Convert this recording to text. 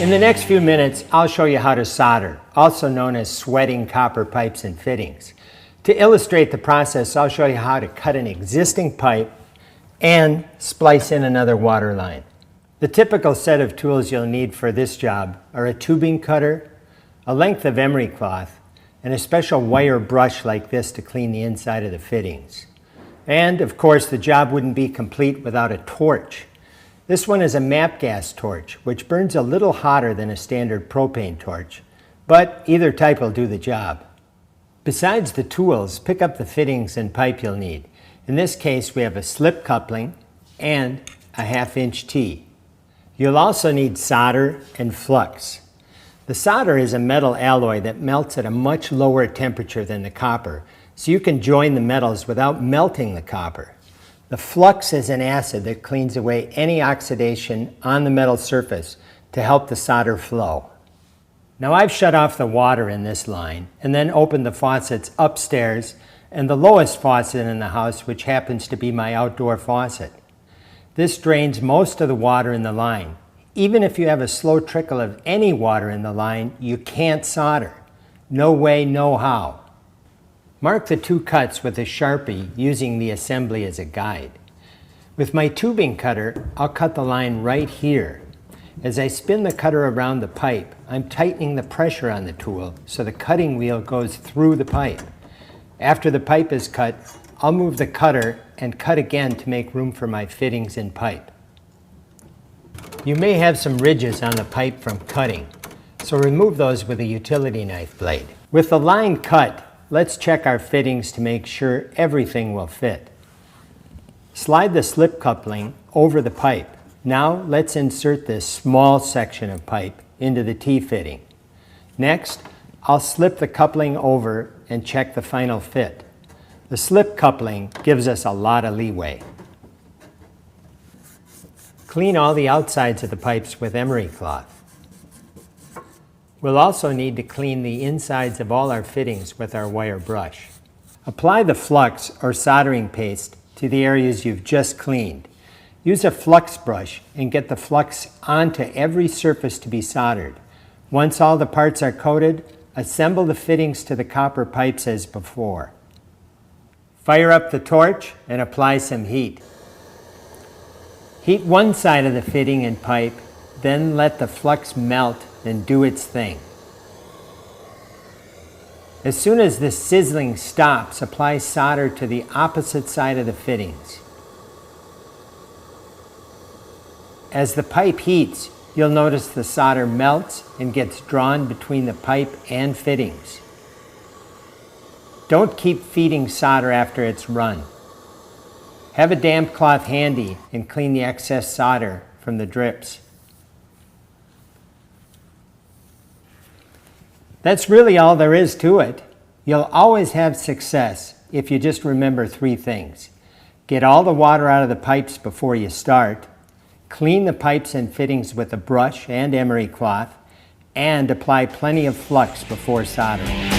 In the next few minutes, I'll show you how to solder, also known as sweating copper pipes and fittings. To illustrate the process, I'll show you how to cut an existing pipe and splice in another water line. The typical set of tools you'll need for this job are a tubing cutter, a length of emery cloth, and a special wire brush like this to clean the inside of the fittings. And, of course, the job wouldn't be complete without a torch. This one is a MAP gas torch, which burns a little hotter than a standard propane torch, but either type will do the job. Besides the tools, pick up the fittings and pipe you'll need. In this case, we have a slip coupling and a 1/2-inch T. You'll also need solder and flux. The solder is a metal alloy that melts at a much lower temperature than the copper, so you can join the metals without melting the copper. The flux is an acid that cleans away any oxidation on the metal surface to help the solder flow. Now I've shut off the water in this line and then opened the faucets upstairs and the lowest faucet in the house, which happens to be my outdoor faucet. This drains most of the water in the line. Even if you have a slow trickle of any water in the line, you can't solder. No way, no how. Mark the 2 cuts with a Sharpie using the assembly as a guide. With my tubing cutter, I'll cut the line right here. As I spin the cutter around the pipe, I'm tightening the pressure on the tool so the cutting wheel goes through the pipe. After the pipe is cut, I'll move the cutter and cut again to make room for my fittings and pipe. You may have some ridges on the pipe from cutting, so remove those with a utility knife blade. With the line cut, let's check our fittings to make sure everything will fit. Slide the slip coupling over the pipe. Now let's insert this small section of pipe into the T-fitting. Next, I'll slip the coupling over and check the final fit. The slip coupling gives us a lot of leeway. Clean all the outsides of the pipes with emery cloth. We'll also need to clean the insides of all our fittings with our wire brush. Apply the flux or soldering paste to the areas you've just cleaned. Use a flux brush and get the flux onto every surface to be soldered. Once all the parts are coated, assemble the fittings to the copper pipes as before. Fire up the torch and apply some heat. Heat one side of the fitting and pipe, then let the flux melt and do its thing. As soon as the sizzling stops, apply solder to the opposite side of the fittings. As the pipe heats, you'll notice the solder melts and gets drawn between the pipe and fittings. Don't keep feeding solder after it's run. Have a damp cloth handy and clean the excess solder from the drips. That's really all there is to it. You'll always have success if you just remember 3 things. Get all the water out of the pipes before you start, clean the pipes and fittings with a brush and emery cloth, and apply plenty of flux before soldering.